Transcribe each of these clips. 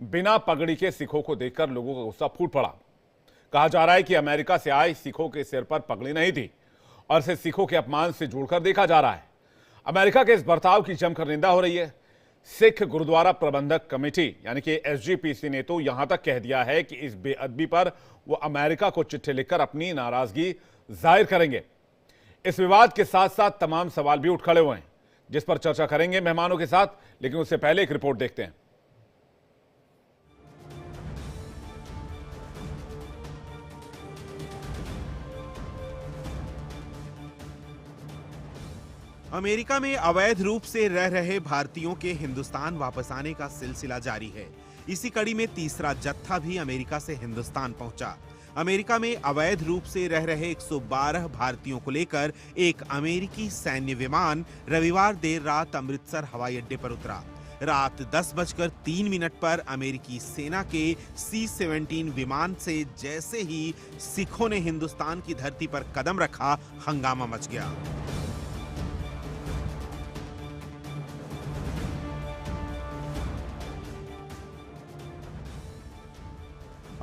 बिना पगड़ी के सिखों को देखकर लोगों का गुस्सा फूट पड़ा। कहा जा रहा है कि अमेरिका से आए सिखों के सिर पर पगड़ी नहीं थी और इसे सिखों के अपमान से जोड़कर देखा जा रहा है। अमेरिका के इस बर्ताव की जमकर निंदा हो रही है। सिख गुरुद्वारा प्रबंधक कमेटी यानी कि एसजीपीसी ने तो यहां तक कह दिया है कि इस बेअदबी पर वो अमेरिका को चिट्ठी लिखकर अपनी नाराजगी जाहिर करेंगे। इस विवाद के साथ साथ तमाम सवाल भी उठ खड़े हुए हैं, जिस पर चर्चा करेंगे मेहमानों के साथ। लेकिन उससे पहले एक रिपोर्ट देखते हैं। अमेरिका में अवैध रूप से रह रहे भारतीयों के हिंदुस्तान वापस आने का सिलसिला जारी है। इसी कड़ी में तीसरा जत्था भी अमेरिका से हिंदुस्तान पहुंचा। अमेरिका में अवैध रूप से रह रहे 112 भारतीयों को लेकर एक अमेरिकी सैन्य विमान रविवार देर रात अमृतसर हवाई अड्डे पर उतरा। रात 10:03 पर अमेरिकी सेना के C-17 विमान से जैसे ही सिखों ने हिंदुस्तान की धरती पर कदम रखा, हंगामा मच गया।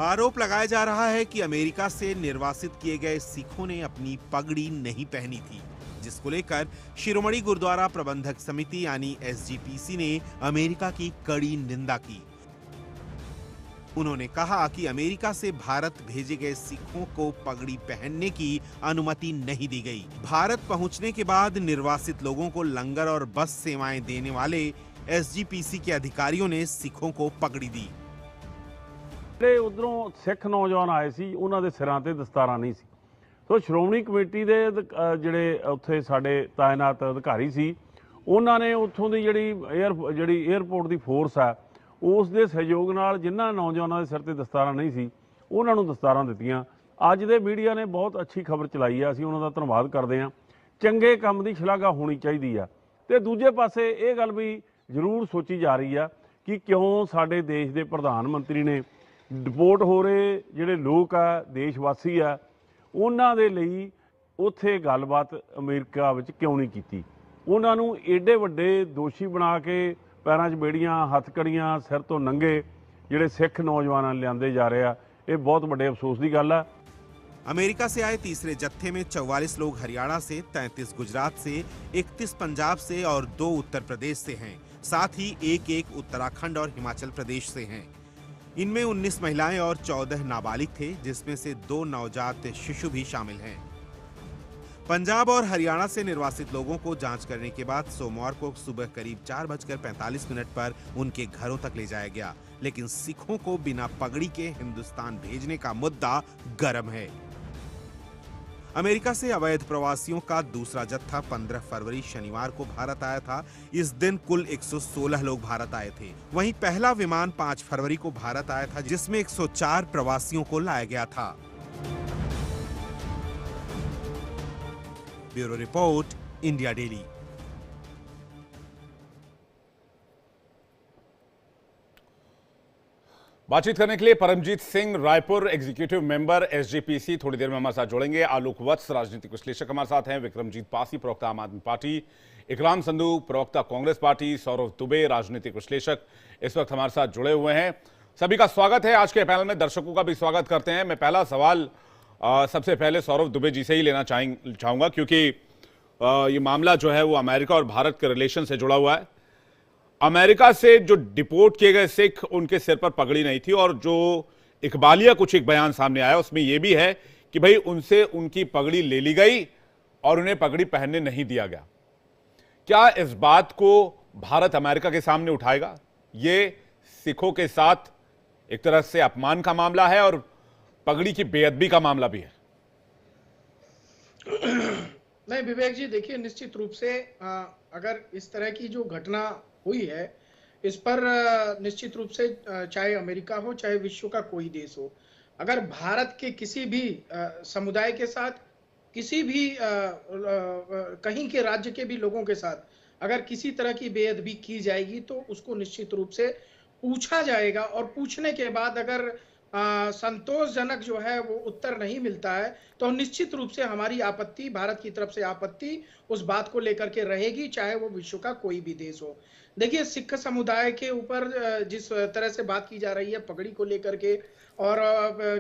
आरोप लगाया जा रहा है कि अमेरिका से निर्वासित किए गए सिखों ने अपनी पगड़ी नहीं पहनी थी, जिसको लेकर शिरोमणि गुरुद्वारा प्रबंधक समिति यानी एसजीपीसी ने अमेरिका की कड़ी निंदा की। उन्होंने कहा कि अमेरिका से भारत भेजे गए सिखों को पगड़ी पहनने की अनुमति नहीं दी गई। भारत पहुंचने के बाद निर्वासित लोगों को लंगर और बस सेवाएं देने वाले एसजीपीसी के अधिकारियों ने सिखों को पगड़ी दी। उधरों सिख नौजवान आए सी, उन्हां दे सिरां ते दस्तारां नहीं सी। तो श्रोमणी कमेटी दे ਜਿਹੜੇ ਉੱਥੇ ਸਾਡੇ ਤਾਇਨਾਤ ਅਧਿਕਾਰੀ ਸੀ, ਉਹਨਾਂ ਨੇ ਉੱਥੋਂ ਦੀ ਜਿਹੜੀ 에ਅਰਪੋਰਟ ਦੀ ਫੋਰਸ ਆ, ਉਸ ਦੇ ਸਹਿਯੋਗ ਨਾਲ ਜਿਨ੍ਹਾਂ ਨੌਜਵਾਨਾਂ ਦੇ ਸਿਰ ਤੇ ਦਸਤਾਰਾਂ ਨਹੀਂ ਸੀ, ਉਹਨਾਂ ਨੂੰ ਦਸਤਾਰਾਂ ਦਿੱਤੀਆਂ। ਅੱਜ ਦੇ ਮੀਡੀਆ ਨੇ ਬਹੁਤ ਅੱਛੀ ਖਬਰ ਚਲਾਈ ਆ, ਅਸੀਂ ਉਹਨਾਂ ਦਾ ਧੰਨਵਾਦ ਕਰਦੇ ਹਾਂ। ਚੰਗੇ ਕੰਮ ਦੀ ਸ਼ਲਾਘਾ ਹੋਣੀ ਚਾਹੀਦੀ ਆ। ਤੇ ਦੂਜੇ ਪਾਸੇ ਇਹ ਗੱਲ ਵੀ ਜ਼ਰੂਰ ਸੋਚੀ ਜਾ ਰਹੀ ਆ ਕਿ ਕਿਉਂ ਸਾਡੇ ਦੇਸ਼ ਦੇ ਪ੍ਰਧਾਨ ਮੰਤਰੀ ਨੇ डिपोर्ट हो रहे ਜਿਹੜੇ लोग आ देशवासी आ, ਉਹਨਾਂ ਦੇ ਲਈ ਉੱਥੇ ਗੱਲਬਾਤ ਅਮਰੀਕਾ ਵਿੱਚ ਕਿਉਂ ਨਹੀਂ ਕੀਤੀ। ਉਹਨਾਂ ਨੂੰ ਏਡੇ ਵੱਡੇ ਦੋਸ਼ੀ ਬਣਾ ਕੇ ਪੈਰਾਂ 'ਚ ਬੇੜੀਆਂ, ਹੱਥਕੜੀਆਂ, ਸਿਰ ਤੋਂ ਨੰਗੇ ਜਿਹੜੇ ਸਿੱਖ ਨੌਜਵਾਨਾਂ ਲਿਆਂਦੇ ਜਾ ਰਹੇ ਆ, ਇਹ ਬਹੁਤ ਵੱਡੇ ਅਫਸੋਸ ਦੀ ਗੱਲ ਆ। अमेरिका से आए तीसरे जत्थे में 44 लोग हरियाणा से, 33 गुजरात से, 31 पंजाब से और 2 उत्तर प्रदेश से हैं। साथ ही एक उत्तराखंड और हिमाचल प्रदेश से हैं। इनमें 19 महिलाएं और 14 नाबालिग थे, जिसमें से 2 नवजात शिशु भी शामिल हैं। पंजाब और हरियाणा से निर्वासित लोगों को जांच करने के बाद सोमवार को सुबह करीब 4:45 पर उनके घरों तक ले जाया गया। लेकिन सिखों को बिना पगड़ी के हिंदुस्तान भेजने का मुद्दा गर्म है। अमेरिका से अवैध प्रवासियों का दूसरा जत्था 15 फरवरी शनिवार को भारत आया था। इस दिन कुल 116 लोग भारत आए थे। वहीं पहला विमान 5 फरवरी को भारत आया था, जिसमें 104 प्रवासियों को लाया गया था। Bureau report, India Daily. बातचीत करने के लिए Paramjit Singh Raipur, executive member SGPC, थोड़ी देर में हमारे साथ जुड़ेंगे। आलोक वत्स, राजनीतिक विश्लेषक हमारे साथ हैं। विक्रमजीत पासी, प्रवक्ता आम आदमी पार्टी। इकराम संधू, प्रवक्ता कांग्रेस पार्टी। सौरभ दुबे, राजनीतिक विश्लेषक, इस वक्त हमारे साथ जुड़े हुए हैं। सभी का स्वागत है आज के पैनल में। दर्शकों का भी स्वागत करते हैं। मैं पहला सवाल सबसे पहले सौरभ दुबे जी से ही लेना चाहूंगा, क्योंकि ये मामला जो है वो अमेरिका और भारत के रिलेशन से जुड़ा हुआ है। अमेरिका से जो डिपोर्ट किए गए सिख, उनके सिर पर पगड़ी नहीं थी, और जो इकबालिया कुछ एक बयान सामने आया उसमें यह भी है कि भाई उनसे उनकी पगड़ी ले ली गई और उन्हें पगड़ी पहनने नहीं दिया गया। क्या इस बात को भारत अमेरिका के सामने उठाएगा? ये सिखों के साथ एक तरह से अपमान का मामला है और पगड़ी की बेअदबी का मामला भी है। नहीं विवेक जी, देखिए निश्चित रूप से अगर इस तरह की जो घटना हुई है, इस पर निश्चित रूप से चाहे अमेरिका हो चाहे विश्व का कोई देश हो, अगर भारत के किसी भी समुदाय के साथ, किसी भी कहीं के राज्य के भी लोगों के साथ अगर किसी तरह की बेअदबी की जाएगी तो उसको निश्चित रूप से पूछा जाएगा, और पूछने के बाद अगर संतोषजनक जो है वो उत्तर नहीं मिलता है, तो निश्चित रूप से हमारी आपत्ति, भारत की तरफ से आपत्ति उस बात को लेकर के रहेगी, चाहे वो विश्व का कोई भी देश हो। देखिए, सिख समुदाय के ऊपर जिस तरह से बात की जा रही है पगड़ी को लेकर के, और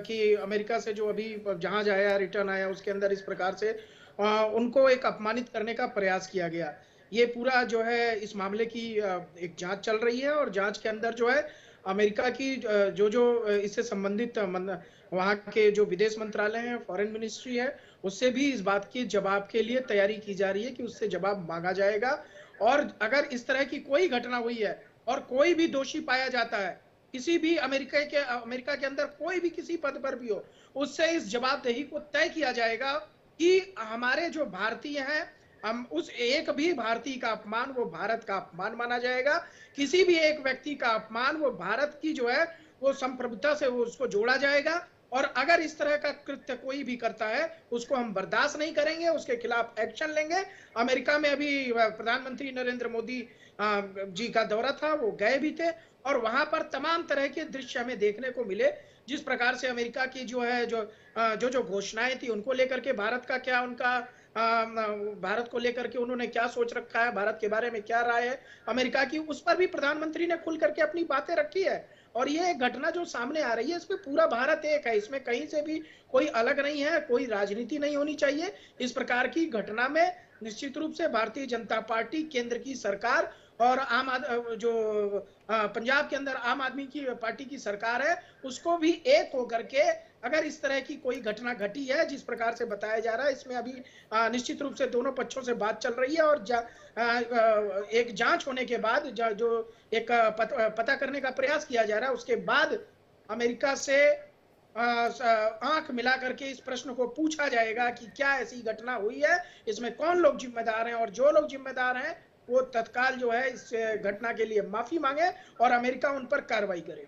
कि अमेरिका से जो अभी जहाज आया, रिटर्न आया, उसके अंदर इस प्रकार से उनको एक अपमानित करने का प्रयास किया गया। ये पूरा जो है इस मामले की एक जांच चल रही है, और जांच के अंदर जो है अमेरिका की जो इससे संबंधित वहाँ के जो विदेश मंत्रालय है, फॉरेन मिनिस्ट्री है, उससे भी इस बात की जवाब के लिए तैयारी की जा रही है कि उससे जवाब मांगा जाएगा। और अगर इस तरह की कोई घटना हुई है और कोई भी दोषी पाया जाता है, किसी भी अमेरिका के अंदर कोई भी किसी पद पर भी हो, उससे इस जवाबदेही को तय किया जाएगा कि हमारे जो भारतीय हैं, हम उस एक भी भारतीय का अपमान वो भारत का अपमान माना जाएगा। किसी भी एक व्यक्ति का अपमान वो भारत की जो है वो संप्रभुता से वो उसको जोड़ा जाएगा, और अगर इस तरह का कृत्य कोई भी करता है उसको हम बर्दाश्त नहीं करेंगे, उसके खिलाफ एक्शन लेंगे। अमेरिका में अभी प्रधानमंत्री नरेंद्र मोदी जी का दौरा था, वो गए भी थे, और वहां पर तमाम तरह के दृश्य हमें देखने को मिले, जिस प्रकार से अमेरिका की जो है जो घोषणाएं थी उनको लेकर के भारत का क्या, उनका भारत को लेकर के उन्होंने क्या सोच रखा है, भारत के बारे में क्या राय है अमेरिका की, उस पर भी प्रधानमंत्री ने खुल करके अपनी बातें रखी है। और ये घटना जो सामने आ रही है, इसमें पूरा भारत एक है, इसमें कहीं से भी कोई अलग नहीं है, कोई राजनीति नहीं होनी चाहिए। इस प्रकार की घटना में निश्चित रूप से भारतीय जनता पार्टी, केंद्र की सरकार और पंजाब के अंदर आम आदमी की पार्टी की सरकार है, उसको भी एक होकर के, अगर इस तरह की कोई घटना घटी है जिस प्रकार से बताया जा रहा है, इसमें अभी निश्चित रूप से दोनों पक्षों से बात चल रही है, और एक जांच होने के बाद जो एक पता करने का प्रयास किया जा रहा है, उसके बाद अमेरिका से आंख मिला करके इस प्रश्न को पूछा जाएगा कि क्या ऐसी घटना हुई है, इसमें कौन लोग जिम्मेदार हैं, और जो लोग जिम्मेदार हैं वो तत्काल जो है इस घटना के लिए माफी मांगे और अमेरिका उन पर कार्रवाई करे।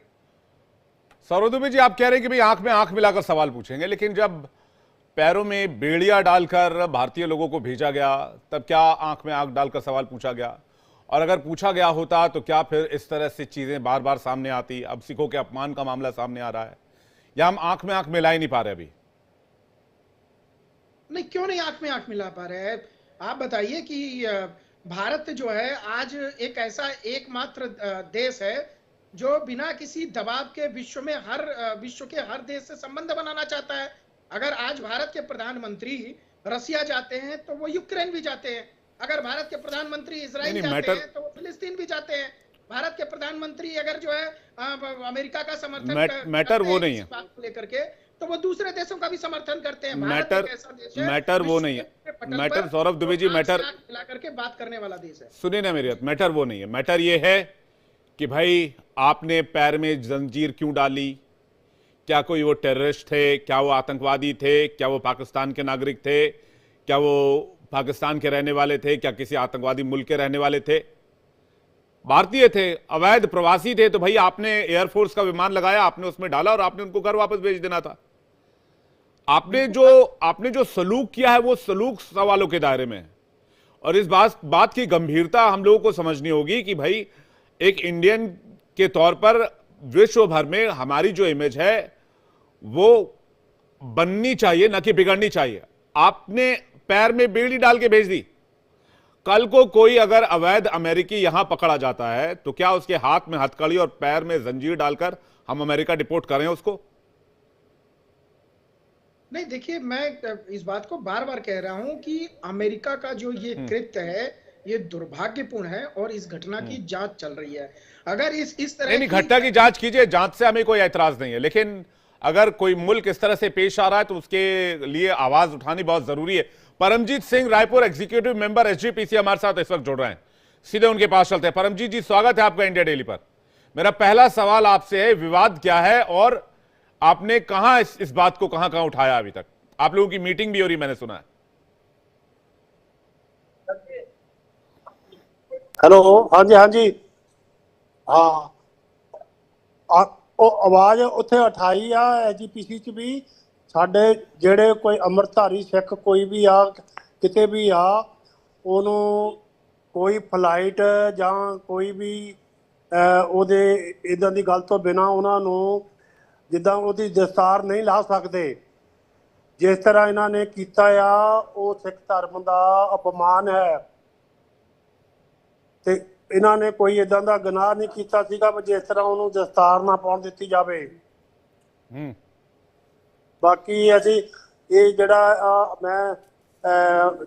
सौरभ दुबे जी, आप कह रहे हैं कि भाई आंख में आंख मिलाकर सवाल पूछेंगे, लेकिन जब पैरों में बेड़िया डालकर भारतीय लोगों को भेजा गया, तब क्या आंख में आंख डालकर सवाल पूछा गया? और अगर पूछा गया होता तो क्या फिर इस तरह से चीजें बार बार सामने आती? अब सिखों के अपमान का मामला सामने आ रहा है, या हम आंख में आंख मिला ही नहीं पा रहे अभी? नहीं, क्यों नहीं आंख में आंख मिला पा रहे हैं? आप बताइए कि भारत जो है आज एक ऐसा एकमात्र देश है जो बिना किसी दबाव के विश्व के हर देश से संबंध बनाना चाहता है। अगर आज भारत के प्रधानमंत्री रसिया जाते हैं तो वो यूक्रेन भी जाते हैं, अगर भारत के प्रधानमंत्री इजराइल जाते हैं तो वो फिलिस्तीन भी जाते हैं। भारत के प्रधानमंत्री अगर जो है अमेरिका का समर्थन मैटर वो नहीं है, बात को लेकर के, तो वो दूसरे देशों का भी समर्थन करते हैं। मैटर वो नहीं है, मैटर सौरभ दुबे जी, मैटर मिला करके बात करने वाला देश है। सुनिए ना मेरी बात, मैटर वो नहीं है, मैटर ये है कि भाई आपने पैर में जंजीर क्यों डाली? क्या कोई वो टेररिस्ट थे? क्या वो आतंकवादी थे? क्या वो पाकिस्तान के नागरिक थे? क्या वो पाकिस्तान के रहने वाले थे? क्या किसी आतंकवादी मुल्क के रहने वाले थे? भारतीय थे, अवैध प्रवासी थे, तो भाई आपने एयरफोर्स का विमान लगाया, आपने उसमें डाला और आपने उनको घर वापस भेज देना था। आपने जो सलूक किया है वो सलूक सवालों के दायरे में है, और इस बात की गंभीरता हम लोगों को समझनी होगी कि भाई एक इंडियन के तौर पर विश्व भर में हमारी जो इमेज है वो बननी चाहिए, न कि बिगड़नी चाहिए। आपने पैर में बेड़ी डाल के भेज दी। कल को कोई अगर अवैध अमेरिकी यहां पकड़ा जाता है तो क्या उसके हाथ में हथकड़ी और पैर में जंजीर डालकर हम अमेरिका डिपोर्ट करें उसको? नहीं, देखिए, मैं इस बात को बार बार कह रहा हूं कि अमेरिका का जो ये कृत्य है ये दुर्भाग्यपूर्ण है, और इस घटना की जांच चल रही है। अगर इस तरह नहीं, घटना की जांच कीजिए, जांच से हमें कोई ऐतराज नहीं है, लेकिन अगर कोई मुल्क इस तरह से पेश आ रहा है तो उसके लिए आवाज उठानी बहुत जरूरी है। Paramjit Singh Raipur, executive member SGPC, हमारे साथ इस वक्त जुड़ रहे हैं, सीधे उनके पास चलते हैं। परमजीत जी, स्वागत है आपका इंडिया डेली पर। मेरा पहला सवाल आपसे है, विवाद क्या है और आपने कहां इस बात को कहां उठाया? अभी तक आप लोगों की मीटिंग भी हो रही, मैंने सुना है। हेलो, हाँ जी, हाँ जी, हाँ, ਉਹ ਆਵਾਜ਼ ਉੱਥੇ ਉਠਾਈ ਆ ਐਸਜੀਪੀਸੀ ਚ ਵੀ। ਸਾਡੇ ਜਿਹੜੇ ਕੋਈ ਅੰਮ੍ਰਿਤਧਾਰੀ ਸਿੱਖ ਕੋਈ ਵੀ ਆ, ਕਿਤੇ ਵੀ ਆ, ਉਹਨੂੰ ਕੋਈ ਫਲਾਈਟ ਜਾਂ ਕੋਈ ਵੀ ਉਹਦੇ ਇਦਾਂ ਦੀ ਗੱਲ ਤੋਂ ਬਿਨਾਂ ਉਹਨਾਂ ਨੂੰ ਜਿੱਦਾਂ ਉਹਦੀ ਦਸਤਾਰ ਨਹੀਂ ਲਾ ਸਕਦੇ, ਜਿਸ ਤਰ੍ਹਾਂ ਇਹਨਾਂ ਨੇ ਕੀਤਾ ਆ ਉਹ ਸਿੱਖ ਧਰਮ ਦਾ ਅਪਮਾਨ ਹੈ। ਤੇ ਇਹਨਾਂ ਨੇ ਕੋਈ ਇਦਾਂ ਦਾ ਗੁਨਾਹ ਨਹੀਂ ਕੀਤਾ ਸੀਗਾ ਵੀ ਜਿਸ ਤਰ੍ਹਾਂ ਉਹਨੂੰ ਦਸਤਾਰ ਨਾ ਪਾਉਣ ਦਿੱਤੀ ਜਾਵੇ। ਬਾਕੀ ਅਸੀਂ ਇਹ ਜਿਹੜਾ ਮੈਂ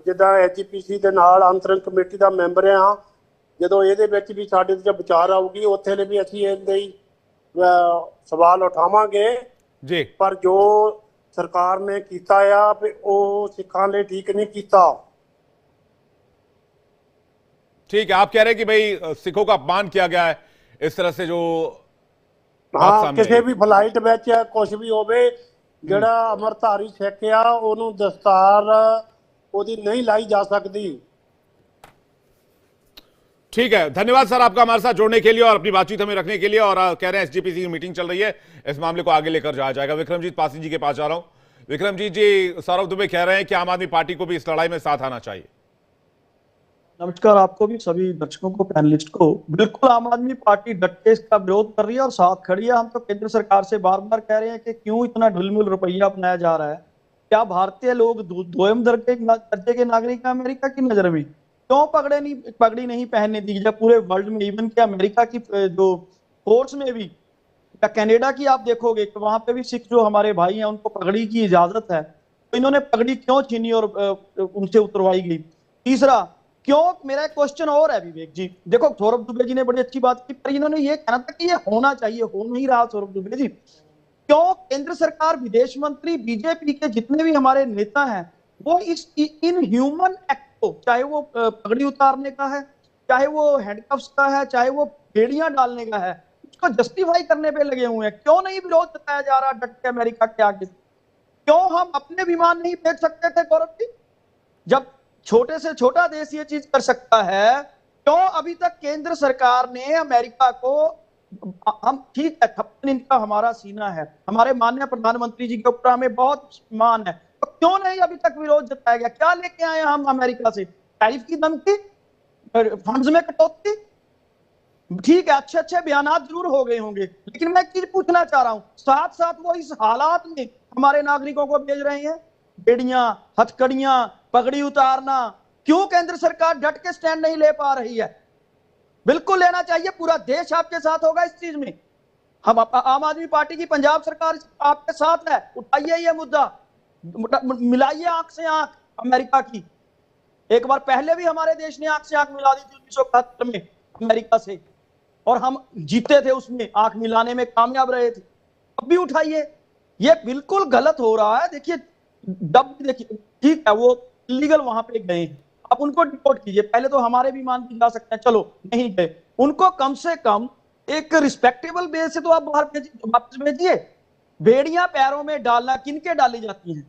ਜਿੱਦਾਂ ਐਚਪੀਸੀ ਦੇ ਨਾਲ ਅੰਤਰਿਮ ਕਮੇਟੀ ਦਾ ਮੈਂਬਰ ਹਾਂ, ਜਦੋਂ ਇਹਦੇ ਵਿੱਚ ਵੀ ਸਾਡੇ ਤੇ ਵਿਚਾਰ ਆਊਗੀ ਉੱਥੇ ਵੀ ਅਸੀਂ ਇਹਦੇ ਹੀ ਸਵਾਲ ਉਠਾਵਾਂਗੇ जी। ਪਰ ਜੋ ਸਰਕਾਰ ਨੇ ਕੀਤਾ ਆ ਵੀ ਉਹ ਸਿੱਖਾਂ ਲਈ ਠੀਕ ਨਹੀਂ ਕੀਤਾ। ठीक है, आप कह रहे हैं कि भाई सिखों का अपमान किया गया है इस तरह से जो हाँ, ਕਿਸੇ ਵੀ ਫਲਾਈਟ ਵਿੱਚ ਕੁਝ ਵੀ ਹੋਵੇ, ਜਿਹੜਾ ਅਮਰਧਾਰੀ ਸਿੱਖ ਆ ਉਹਨੂੰ ਦਸਤਾਰ ਉਹਦੀ नहीं लाई जा सकती। ठीक है, धन्यवाद सर आपका हमारे साथ जुड़ने के लिए और अपनी बातचीत हमें रखने के लिए। और कह रहे हैं एसजीपीसी की मीटिंग चल रही है, इस मामले को आगे लेकर जाया जाएगा। विक्रमजीत पासी जी के पास जा रहा हूं। विक्रमजीत जी, सौरभ दुबे कह रहे हैं कि आम आदमी पार्टी को भी इस लड़ाई में साथ आना चाहिए। नमस्कार आपको भी, सभी दर्शकों को, पैनलिस्ट को। बिल्कुल आम आदमी पार्टी डट के इसका विरोध कर रही है और साथ खड़ी है। हम तो केंद्र सरकार से बार बार कह रहे हैं कि क्यों इतना ढुलमुल रुपया अपनाया जा रहा है। क्या भारतीय लोग दोयम दर्जे के नागरिक हैं अमेरिका की नजर में? क्यों पगड़ी नहीं पहनने दी जाए पूरे वर्ल्ड में? इवन कि अमेरिका की जो फोर्स में भी या कनाडा की आप देखोगे कि वहां पे भी सिख जो हमारे भाई हैं उनको पगड़ी की इजाजत है, तो इन्होंने पगड़ी क्यों छीनी और उनसे उतरवाई गई? तीसरा, क्यों, मेरा एक क्वेश्चन और है विवेक जी, देखो सौरभ दुबे जी ने बड़ी अच्छी बात की, पर इन्होंने ये कहना था कि ये होना चाहिए, हो नहीं रहा। सौरभ दुबे जी, क्यों केंद्र सरकार, विदेश मंत्री, बीजेपी के जितने भी हमारे नेता हैं, वो इस इन ह्यूमन एक्ट को, चाहे वो पगड़ी उतारने का है, चाहे वो हैंडकफ्स का है, चाहे वो बेड़ियां डालने का है, उसको जस्टिफाई करने पे लगे हुए हैं? क्यों नहीं विरोध जताया जा रहा डट के अमेरिका के आगे? क्यों हम अपने विमान नहीं भेज सकते थे गौरव जी? जब छोटे से छोटा देश ये चीज कर सकता है, क्यों अभी तक केंद्र सरकार ने अमेरिका को, हम ठीक है थप्पन इनका हमारा सीना है, हमारे माननीय प्रधानमंत्री जी के ऊपर हमें बहुत मान है, तो क्यों नहीं अभी तक विरोध जताया गया? क्या लेके आए हम अमेरिका से? टैरिफ की धमकी, फंड्स में कटौती, ठीक है अच्छे बयान जरूर हो गए होंगे, लेकिन मैं एक चीज पूछना चाह रहा हूं, साथ साथ वो इस हालात में हमारे नागरिकों को भेज रहे हैं, बेड़ियां, हथकड़ियां, पगड़ी उतारना, क्यों केंद्र सरकार डट के स्टैंड नहीं ले पा रही है? बिल्कुल लेना चाहिए, पूरा देश आपके साथ होगा इस चीज में। हम आम आदमी पार्टी की पंजाब सरकार आपके साथ है, उठाइए ये मुद्दा, मिलाइए आंख से आंख अमेरिका की। एक बार पहले भी हमारे देश ने आंख से आंख मिला दी थी 1971 में अमेरिका से, और हम जीते थे उसमें, आंख मिलाने में कामयाब रहे थे। अब भी उठाइए, ये बिल्कुल गलत हो रहा है। देखिए देखिए ठीक है वो इलीगल वहां पे गए हैं, आप उनको डिपोर्ट कीजिए, पहले तो हमारे भी मान के जा सकते हैं, चलो नहीं गए, उनको कम से कम एक रिस्पेक्टेबल बेस से तो आप बाहर वापस भेजिए। बेड़ियां पैरों में डालना किनके डाली जाती हैं,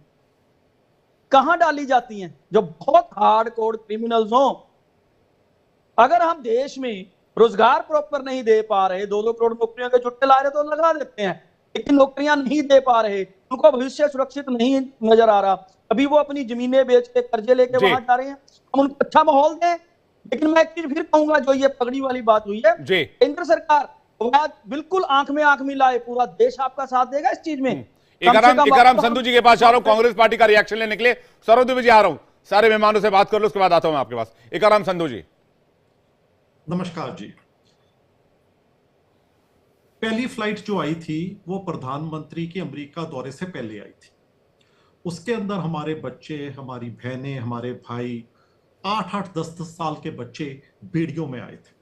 कहां डाली जाती हैं? जो बहुत हार्ड कोड क्रिमिनल्स हो। अगर हम देश में रोजगार प्रॉपर नहीं दे पा रहे, 2-2 करोड़ नौकरियों के जुट्टे ला रहे तो लगा देते हैं, लेकिन नौकरियां नहीं दे पा रहे, उनको भविष्य सुरक्षित नहीं नजर आ रहा, अभी वो अपनी जमीनें बेच के कर्जे लेके वहां जा रहे हैं, हम उनको अच्छा माहौल दें। लेकिन मैं एक चीज फिर कहूंगा, जो ये पगड़ी वाली बात हुई है, केंद्र सरकार बिल्कुल आंख में आंख मिलाए, पूरा देश आपका साथ देगा इस चीज में। इकराम संधू जी के पास जा रहा हूं, कांग्रेस पार्टी का रिएक्शन लेने के लिए। सौरभ दुबे जी आ रहा हूं, सारे मेहमानों से बात कर लो, उसके बाद आता हूं आपके पास। इकराम संधू जी, नमस्कार जी। पहली फ्लाइट जो आई थी वो प्रधानमंत्री के अमेरिका दौरे से पहले आई थी। उसके अंदर हमारे बच्चे, हमारी बहनें, हमारे भाई, 8-8, 10-10 साल के बच्चे बेड़ियों में आए थे।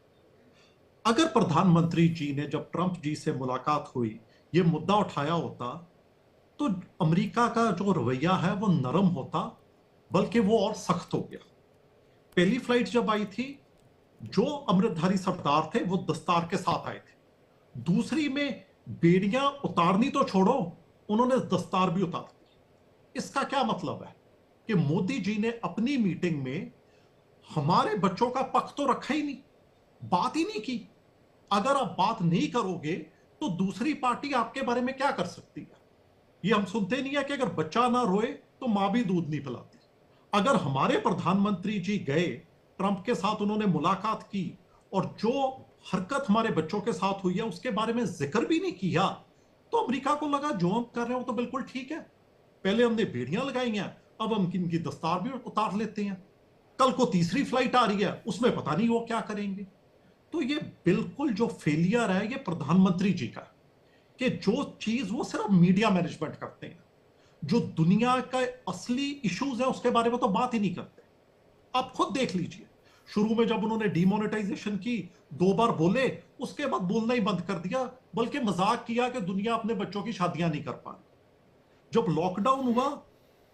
अगर प्रधानमंत्री जी ने, जब ट्रंप जी से मुलाकात हुई, ये मुद्दा उठाया होता तो अमेरिका का जो रवैया है वो नरम होता, बल्कि वो और सख्त हो गया। पहली फ्लाइट जब आई थी, जो अमृतधारी सरदार थे वो दस्तार के साथ आए थे। दूसरी में बेड़ियां उतारनी तो छोड़ो, उन्होंने दस्तार भी उतार दी। इसका क्या मतलब है कि मोदी जी ने अपनी मीटिंग में हमारे बच्चों का पक्ष तो रखा ही नहीं, बात ही नहीं की। अगर आप बात नहीं करोगे तो दूसरी पार्टी आपके बारे में क्या कर सकती है? ये हम सुनते नहीं है कि अगर बच्चा ना रोए तो मां भी दूध नहीं पिलाती। अगर हमारे प्रधानमंत्री जी गए, ट्रंप के साथ उन्होंने मुलाकात की और जो हरकत हमारे बच्चों के साथ हुई है उसके बारे में जिक्र भी नहीं किया, तो अमेरिका को लगा जो हम कर रहे हैं वो तो बिल्कुल ठीक है, पहले हमने बेड़ियां लगाई हैं, अब हम इनकी दस्तार भी उतार लेते हैं, कल को तीसरी फ्लाइट आ रही है उसमें पता नहीं वो क्या करेंगे। तो ये बिल्कुल जो फेलियर है ये प्रधानमंत्री जी का, कि जो चीज वो सिर्फ मीडिया मैनेजमेंट करते हैं, जो दुनिया का असली इश्यूज है उसके बारे में तो बात ही नहीं करते। आप खुद देख लीजिए, शुरू में जब उन्होंने डीमोनेटाइजेशन की 2 बार बोले, उसके बाद बोलना ही बंद कर दिया, बल्कि मजाक किया कि दुनिया अपने बच्चों की शादियां नहीं कर पा रही। जब लॉकडाउन हुआ,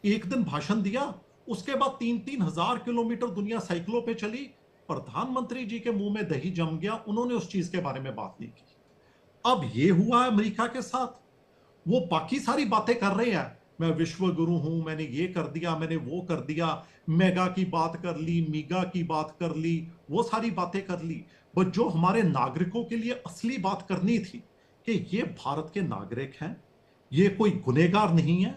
एक दिन भाषण दिया, उसके बाद 3-3 हजार किलोमीटर दुनिया साइकिलों पे चली, प्रधानमंत्री जी के मुंह में दही जम गया, उन्होंने उस चीज के बारे में बात नहीं की। अब ये हुआ है अमेरिका के साथ, वो बाकी सारी बातें कर रहे हैं, मैं विश्व गुरु हूं, मैंने ये कर दिया, मैंने वो कर दिया, मेगा की बात कर ली, मीगा की बात कर ली, वो सारी बातें कर ली, बट जो हमारे नागरिकों के लिए असली बात करनी थी कि ये भारत के नागरिक हैं, ये कोई गुनहगार नहीं है,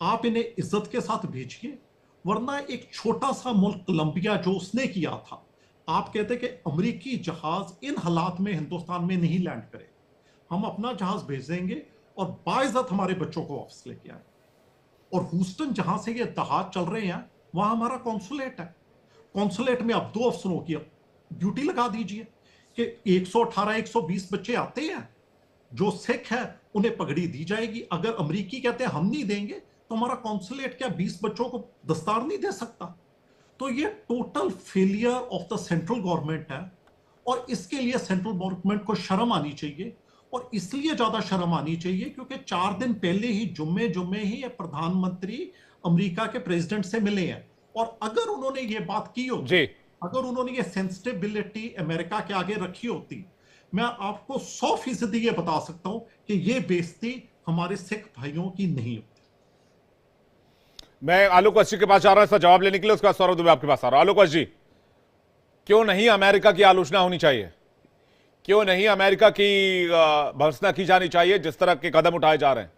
आप इन्हें इज्जत के साथ भेजिए, वरना एक छोटा सा मुल्क कोलंबिया जो उसने किया था, आप कहते कि अमेरिकी जहाज इन हालात में हिंदुस्तान में नहीं लैंड करे, हम अपना जहाज भेज देंगे और बाइज्जत हमारे बच्चों को वापस लेके आए। और ह्यूस्टन जहां से ये जहाज चल रहे हैं वहां हमारा कॉन्सुलेट है, कॉन्सुलेट में अब 2 अफसरों की ड्यूटी लगा दीजिए कि 118-120 बच्चे आते हैं, जो सिख है उन्हें पगड़ी दी जाएगी। अगर अमेरिकी कहते हैं हम नहीं देंगे, तो हमारा कॉन्सुलेट क्या 20 बच्चों को दस्तार नहीं दे सकता? तो ये total failure of the central government है, और इसके लिए सेंट्रल गवर्नमेंट को शर्म आनी चाहिए। और इसलिए ज्यादा शर्म आनी चाहिए क्योंकि 4 दिन पहले ही जुम्मे ही ये प्रधानमंत्री अमेरिका के प्रेसिडेंट से मिले हैं, और अगर उन्होंने ये बात की होती, अगर उन्होंने ये सेंसिटिविटी अमेरिका के आगे रखी होती, मैं आपको 100% ये बता सकता हूं कि ये बेइज्जती हमारे सिख भाइयों की नहीं होती। मैं आलोक वत्स जी के पास जा रहा हूं इसका जवाब लेने के लिए, उसका सौरभ दुबे आपके पास आ रहा हूं। आलोक वत्स जी, क्यों नहीं अमेरिका की आलोचना होनी चाहिए, क्यों नहीं अमेरिका की भर्त्सना की जानी चाहिए जिस तरह के कदम उठाए जा रहे हैं?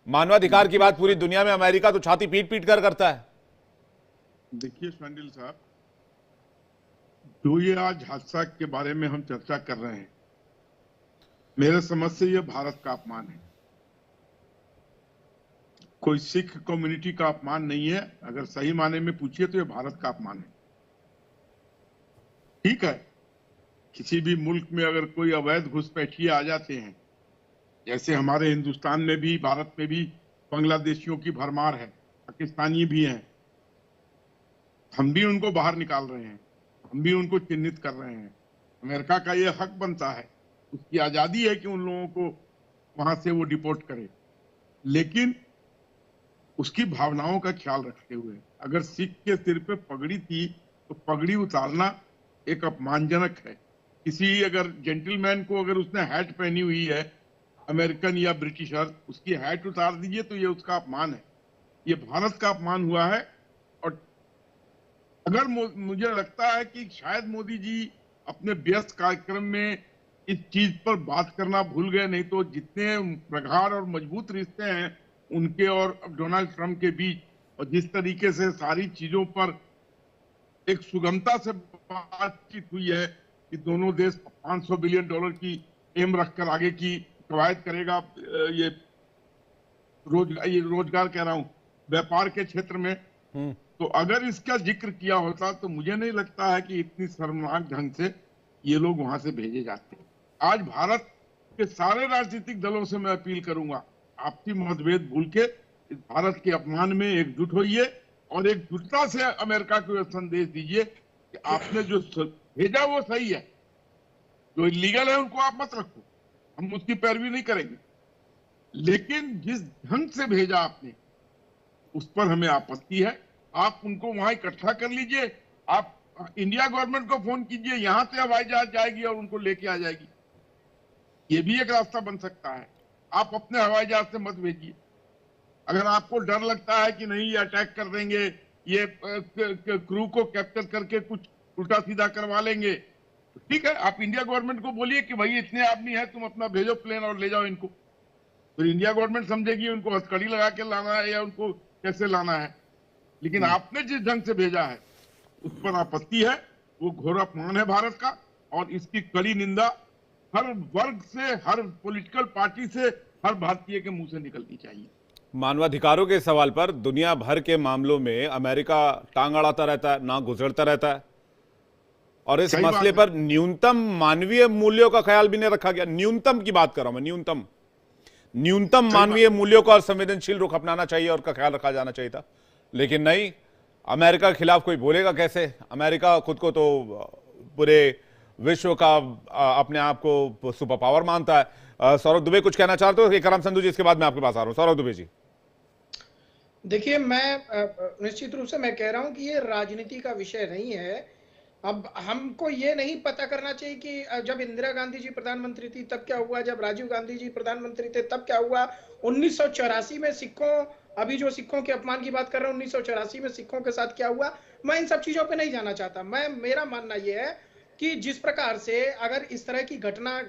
मानवाधिकार की बात पूरी दुनिया में अमेरिका तो छाती पीट पीट कर करता है। देखिए शांडिल साहब, जो ये आज हादसा के बारे में हम चर्चा कर रहे हैं, मेरे समझ से ये भारत का अपमान है, कोई सिख कम्युनिटी का अपमान नहीं है। अगर सही माने में पूछिए तो ये भारत का अपमान है। ठीक है, किसी भी मुल्क में अगर कोई अवैध घुसपैठिए आ जाते हैं, जैसे हमारे हिंदुस्तान में भी, भारत में भी बांग्लादेशियों की भरमार है, पाकिस्तानी भी हैं, हम भी उनको बाहर निकाल रहे हैं, हम भी उनको चिन्हित कर रहे हैं। अमेरिका का ये हक बनता है, उसकी आजादी है कि उन लोगों को वहां से वो डिपोर्ट करे, लेकिन उसकी भावनाओं का ख्याल रखते हुए। अगर सिख के सिर पे पगड़ी थी तो पगड़ी उतारना एक अपमानजनक है। किसी अगर जेंटलमैन को अगर उसने हैट पहनी हुई है, अमेरिकन या ब्रिटिशर, उसकी हैट उतार दीजिए तो ये उसका अपमान है, ये भारत का अपमान हुआ है। और अगर मुझे लगता है कि शायद मोदी जी अपने व्यस्त कार्यक्रम में इस चीज पर बात करना भूल गए, नहीं तो जितने प्रगाढ़ और मजबूत रिश्ते हैं उनके और डोनाल्ड ट्रंप के बीच, और जिस तरीके से सारी चीजों पर एक सुगमता से बातचीत हुई है कि दोनों देश $500 बिलियन की एम रखकर आगे की कवायद करेगा, ये रोजगार कह रहा हूं, व्यापार के क्षेत्र में, तो अगर इसका जिक्र किया होता तो मुझे नहीं लगता है कि इतनी शर्मनाक ढंग से ये लोग वहां से भेजे जाते। आज भारत के सारे राजनीतिक दलों से मैं अपील करूंगा, आपसी मतभेद भूल के इस भारत के अपमान में एकजुट होइए और एकजुटता से अमेरिका को यह संदेश दीजिए कि आपने जो भेजा वो सही है, जो इलीगल है उनको आप मत रखो, हम उसकी पैरवी नहीं करेंगे, लेकिन जिस ढंग से भेजा आपने उस पर हमें आपत्ति है। आप उनको वहां इकट्ठा कर लीजिए, आप इंडिया गवर्नमेंट को फोन कीजिए, यहां से हवाई जहाज जाएगी और उनको लेके आ जाएगी, ये भी एक रास्ता बन सकता है। आप अपने हवाई जहाज से मत भेजिए। अगर आपको डर लगता है कि नहीं ये अटैक कर देंगे, ये क्रू को कैप्चर करके कुछ उल्टा सीधा करवा लेंगे, तो ठीक है, आप इंडिया गवर्नमेंट को बोलिए कि भाई इतने आदमी है, तुम अपना भेजो प्लेन और ले जाओ इनको। फिर इंडिया गवर्नमेंट समझेगी उनको हथकड़ी लगा के लाना है या उनको कैसे लाना है। लेकिन आपने जिस ढंग से भेजा है उस पर आपत्ति है, वो घोर अपमान है भारत का, और इसकी कड़ी निंदा हर वर्ग से, हर पॉलिटिकल पार्टी से, हर भारतीय के मुंह से निकलनी चाहिए। मानवाधिकारों के सवाल पर दुनिया भर के मामलों में अमेरिका टांग अड़ाता रहता है, ना गुजरता रहता है, और इस सही बात मसले है। पर न्यूनतम मानवीय मूल्यों का ख्याल भी नहीं रखा गया। न्यूनतम की बात कर रहा हूं मैं, न्यूनतम मानवीय मूल्यों का और संवेदनशील रुख अपनाना चाहिए और का ख्याल रखा जाना चाहिए था, लेकिन नहीं। अमेरिका के खिलाफ कोई बोलेगा कैसे? अमेरिका खुद को तो पूरे विश्व का अपने आप को सुपर पावर मानता है। सौरभ दुबे कुछ कहना चाहते हो? इकराम संधू जी, इसके बाद मैं आपके पास आ रहा हूं। सौरभ दुबे जी। देखिए, मैं निश्चित रूप से मैं कह रहा हूं कि ये राजनीति का विषय नहीं है। अब हमको ये नहीं पता करना चाहिए कि जब इंदिरा गांधी जी प्रधानमंत्री थी तब क्या हुआ, जब राजीव गांधी जी प्रधानमंत्री थे तब क्या हुआ, 1984 में सिखों, अभी जो सिखों के अपमान की बात कर रहा हूं, 1984 में सिखों के साथ क्या हुआ, मैं इन सब चीजों पे नहीं जाना चाहता। मेरा मानना यह है कि जिस प्रकार से अगर इस तरह की घटना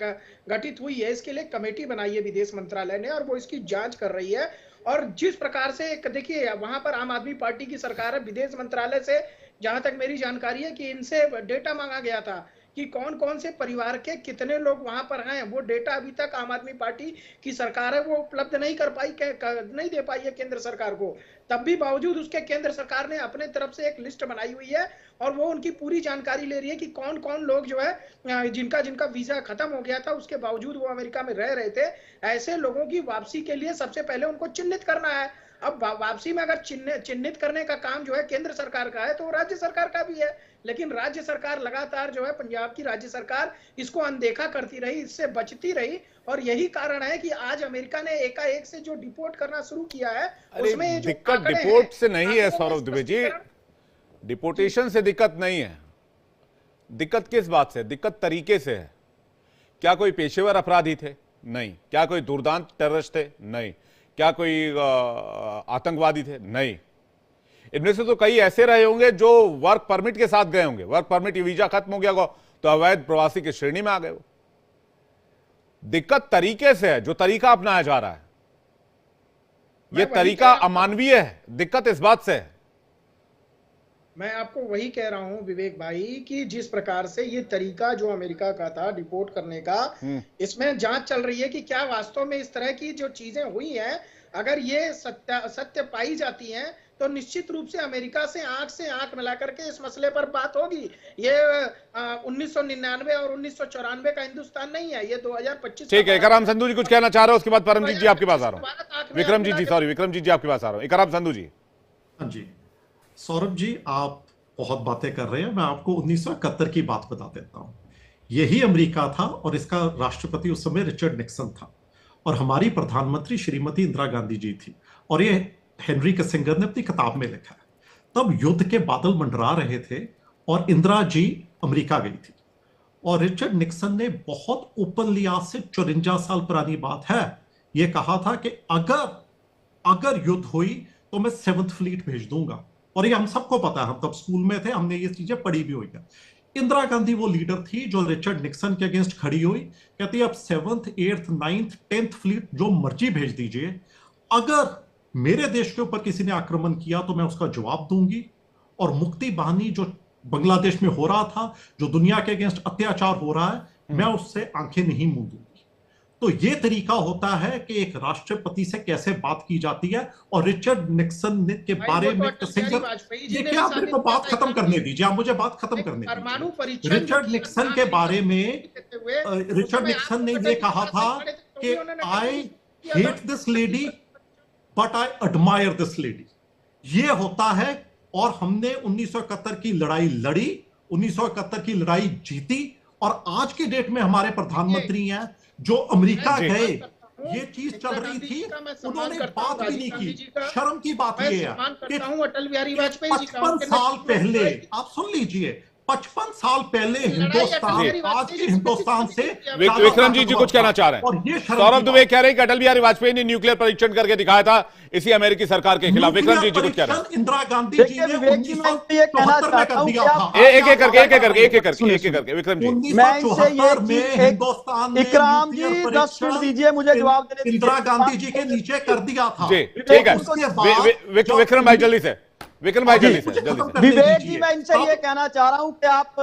घटित हुई है, इसके लिए कमेटी बनाई है विदेश मंत्रालय ने और वो इसकी जांच कर रही है। और जिस प्रकार से देखिए, वहां पर आम आदमी पार्टी की सरकार है, विदेश मंत्रालय से जहां तक मेरी जानकारी है कि इनसे डेटा मांगा गया था कि कौन कौन से परिवार के कितने लोग वहां पर हैं। वो डेटा अभी तक आम आदमी पार्टी की सरकार है वो उपलब्ध नहीं कर पाई, नहीं दे पाई है केंद्र सरकार को। तब भी बावजूद उसके केंद्र सरकार ने अपने तरफ से एक लिस्ट बनाई हुई है और वो उनकी पूरी जानकारी ले रही है कि कौन कौन लोग जो है जिनका वीजा खत्म हो गया था, उसके बावजूद वो अमेरिका में रह रहे थे। ऐसे लोगों की वापसी के लिए सबसे पहले उनको चिन्हित करना है। अब वापसी में अगर चिन्हित करने का काम जो है केंद्र सरकार का है तो राज्य सरकार का भी है, लेकिन राज्य सरकार लगातार जो है, पंजाब की राज्य सरकार इसको अनदेखा करती रही, इससे बचती रही। और यही कारण है कि आज अमेरिका ने एकाएक से जो डिपोर्ट करना शुरू किया है उसमें ये जो दिक्कत डिपोर्ट से नहीं है सौरभ दुबे जी, डिपोर्टेशन से दिक्कत नहीं है। दिक्कत किस बात से? दिक्कत तरीके से है। क्या कोई पेशेवर अपराधी थे? नहीं। क्या कोई दुर्दांत टेररिस्ट थे? नहीं। क्या कोई आतंकवादी थे? नहीं। इनमें से तो कई ऐसे रहे होंगे जो वर्क परमिट के साथ गए होंगे, वर्क परमिट वीजा खत्म हो गया हो तो अवैध प्रवासी की श्रेणी में आ गए। दिक्कत तरीके से है, जो तरीका अपनाया जा रहा है यह तरीका अमानवीय है। दिक्कत इस बात से है। मैं आपको वही कह रहा हूं विवेक भाई कि जिस प्रकार से ये तरीका जो अमेरिका का था डिपोर्ट करने का, इसमें जांच चल रही है कि क्या वास्तव में इस तरह की जो चीजें हुई हैं, अगर ये सत्य पाई जाती हैं तो निश्चित रूप से अमेरिका से आंख मिला करके इस मसले पर बात होगी। ये 1999 और 1994 का हिंदुस्तान नहीं है, ये 2025। ठीक है, इकराम संधू जी कुछ कहना चाह रहे हो? उसके बाद परमजीत जी आपके पास आ रहा हूं। विक्रमजीत जी आपके पास आ रहा हूं। इकराम संधू जी। हाँ जी, सौरभ जी, आप बहुत बातें कर रहे हैं। मैं आपको 1971 की बात बता देता हूं। यही अमेरिका था और इसका राष्ट्रपति उस समय रिचर्ड निक्सन था और हमारी प्रधानमंत्री श्रीमती इंदिरा गांधी जी थी। और ये हेनरी किसिंगर ने अपनी किताब में लिखा है। तब युद्ध के बादल मंडरा रहे थे और इंदिरा जी अमेरिका गई थी और रिचर्ड निक्सन ने बहुत ओपनली, आज से 54 साल पुरानी बात है, यह कहा था कि अगर युद्ध हुई तो मैं 7th फ्लीट भेज दूंगा। और ये हम सबको पता है, हम तब स्कूल में थे, हमने ये चीजें पढ़ी भी हुई है। इंदिरा गांधी वो लीडर थी जो रिचर्ड निक्सन के अगेंस्ट खड़ी हुई, कहती अब 7th, 8th, 9th, 10th fleet जो मर्जी भेज दीजिए, अगर मेरे देश के ऊपर किसी ने आक्रमण किया तो मैं उसका जवाब दूंगी। और मुक्ति बाहिनी जो बांग्लादेश में हो रहा था, जो दुनिया के अगेंस्ट अत्याचार हो रहा है, मैं उससे आंखें नहीं मूंदूंगी। तो ये तरीका होता है कि एक राष्ट्रपति से कैसे बात की जाती है। और रिचर्ड निक्सन के बारे में देखिए, आप मेरे को बात खत्म करने दीजिए, आप मुझे बात खत्म करने दीजिए। रिचर्ड निक्सन के बारे में रिचर्ड निक्सन ने ये कहा था कि I hate this lady but I admire this lady. ये होता है। और हमने 1971 की लड़ाई लड़ी, 1971 की लड़ाई जीती और आज की डेट में हमारे प्रधानमंत्री हैं जो अमेरिका गए, ये चीज चल रही थी, उन्होंने बात भी नहीं की। शर्म की बात ये है कि 55 साल पहले, आप सुन लीजिए, 55 साल पहले हिंदुस्तान आज के हिंदुस्तान से विक्रम जी कुछ कहना चाह रहे हैं। सौरभ दुबे कह रहे हैं कि अटल बिहारी वाजपेयी ने न्यूक्लियर परीक्षण करके दिखाया था इसी अमेरिकी सरकार के खिलाफ। विक्रम जी कुछ कह रहे हैं। इंदिरा गांधी जी ने 1974 में कर दिया था। एक एक करके विक्रम जी। 1974 में हिंदुस्तान ने इकराम जी 10 मिनट दीजिए मुझे जवाब देने। इंदिरा गांधी जी के नीचे कर दिया था। ठीक है, विक्रम भाई जल्दी से। विवेक जी, मैं इनसे ये कहना चाह रहा हूं कि आप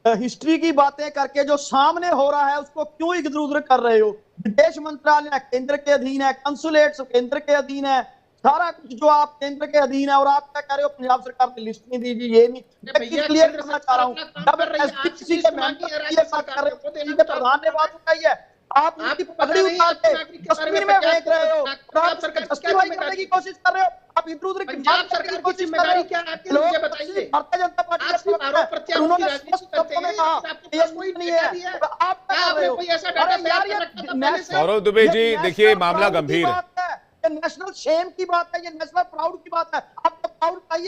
हिस्ट्री की बातें करके जो सामने हो रहा है उसको क्यों इधर उधर कर रहे हो? विदेश मंत्रालय केंद्र के अधीन है, कंसुलेट्स केंद्र के अधीन है, सारा कुछ जो आप केंद्र के अधीन है, और आप क्या कह रहे हो पंजाब सरकार ने लिस्ट नहीं दी जी, ये नहीं। मैं क्लियर करना चाह रहा हूँ, जब एसपीसी के मेंबर ये बात कर रहे हो, प्रधान ने बात उठाई है, आप उनकी पगड़ी उतार के कश्मीर में फेंक रहे हो, आप जस्टिफाई करने की कोशिश कर रहे हो, आप इधर उधर की बात करने की कोशिश कर रहे हो। लोग भारतीय जनता पार्टी उन्होंने स्पष्ट शब्दों में कहा ये कोई नहीं है, आप क्या कर रहे हो? अरे यार ये सौरभ दुबे जी देखिए मामला गंभीर है, ये नेशनल शेम की बात है, ये नेशनल प्राउड की बात है। आप प्राउड पाइए।